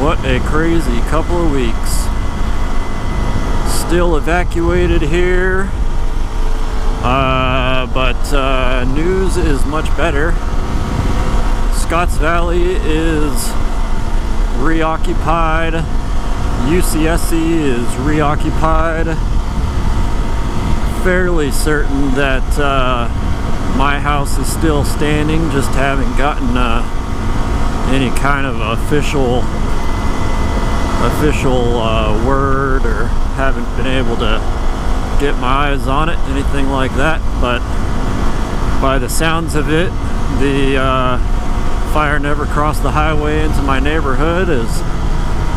What a crazy couple of weeks. Still evacuated here, but news is much better. Scotts Valley is reoccupied. UCSC is reoccupied. Fairly certain that my house is still standing, just haven't gotten any kind of official word, or haven't been able to get my eyes on it, anything like that. But by the sounds of it, the fire never crossed the highway into my neighborhood, as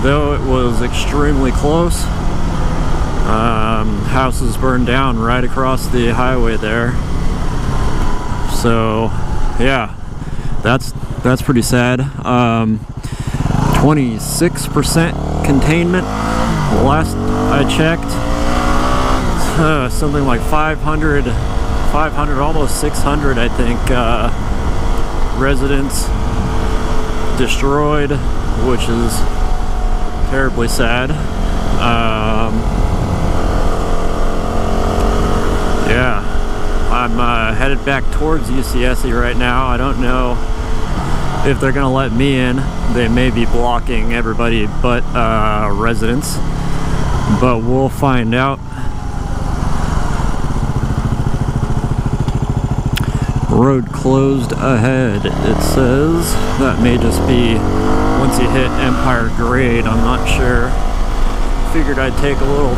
though it was extremely close. Houses burned down right across the highway there. So yeah, that's pretty sad. 26% containment last I checked. Something like 500, almost 600, I think, residents destroyed, which is terribly sad. Yeah, I'm headed back towards UCSC right now. I don't know if they're gonna let me in. They may be blocking everybody but residents, but we'll find out. Road closed ahead, it says. That may just be once you hit Empire Grade, I'm not sure. Figured I'd take a little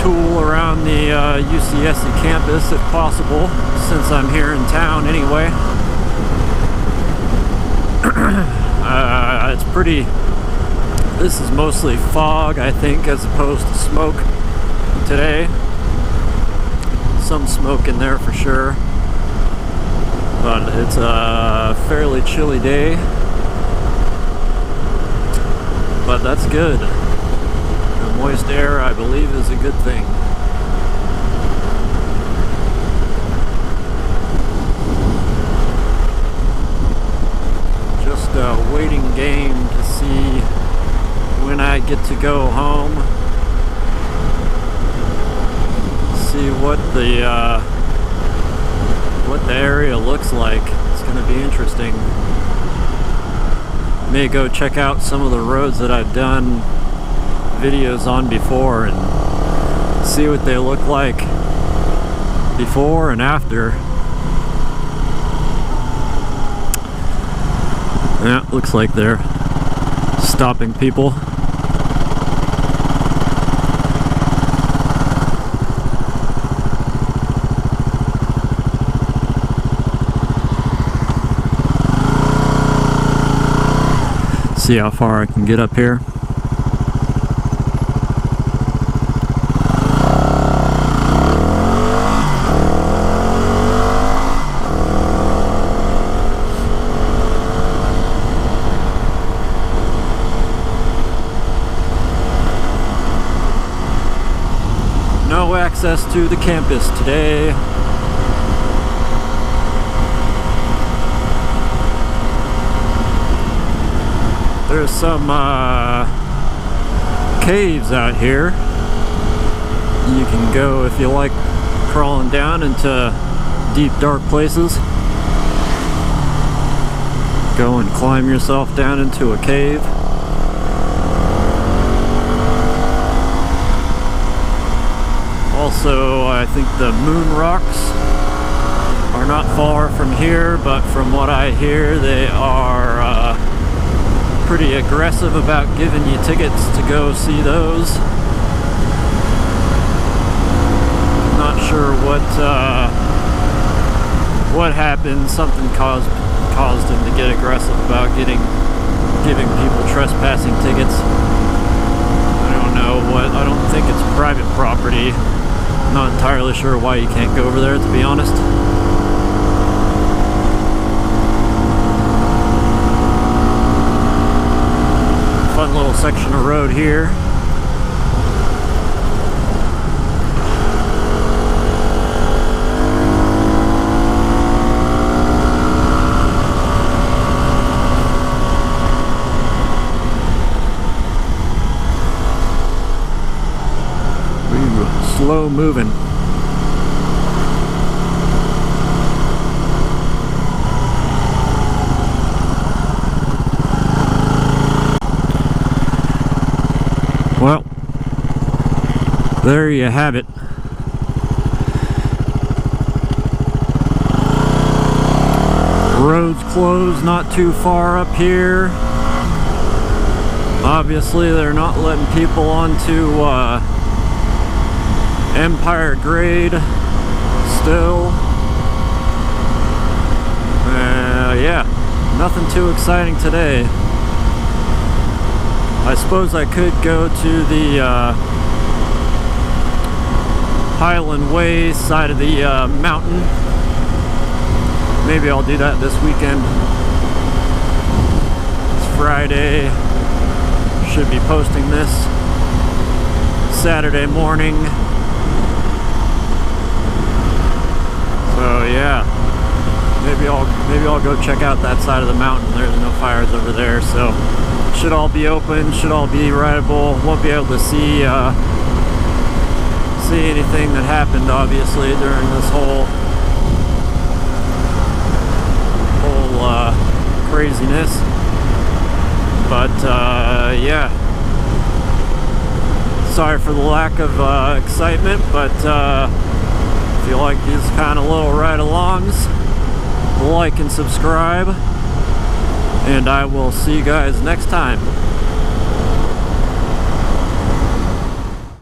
tool around the UCSC campus if possible, since I'm here in town anyway. It's pretty, this is mostly fog, I think, as opposed to smoke today. Some smoke in there for sure, but it's a fairly chilly day, but that's good. The moist air, I believe, is a good thing. Just a waiting game to see when I get to go home. See what the area looks like. It's going to be interesting. May go check out some of the roads that I've done videos on before and see what they look like before and after. Yeah, looks like they're stopping people. See how far I can get up here. No access to the campus today. There's some caves out here. You can go if you like crawling down into deep, dark places. Go and climb yourself down into a cave. Also, I think the moon rocks are not far from here, but from what I hear, they are pretty aggressive about giving you tickets to go see those. Not sure what happened. Something caused him to get aggressive about giving people trespassing tickets. I don't know what. I don't think it's private property. I'm not entirely sure why you can't go over there, to be honest. Fun little section of road here. slow moving. Well, there you have it. Roads closed not too far up here. Obviously they're not letting people onto Empire Grade still. Yeah, nothing too exciting today. I suppose I could go to the Highland Way side of the mountain. Maybe I'll do that this weekend. It's Friday. Should be posting this Saturday morning. So yeah, maybe I'll go check out that side of the mountain. There's no fires over there, so should all be open, should all be rideable. Won't be able to see anything that happened obviously during this whole craziness, but yeah, sorry for the lack of excitement, but if you like these kind of little ride-alongs, like and subscribe, and I will see you guys next time.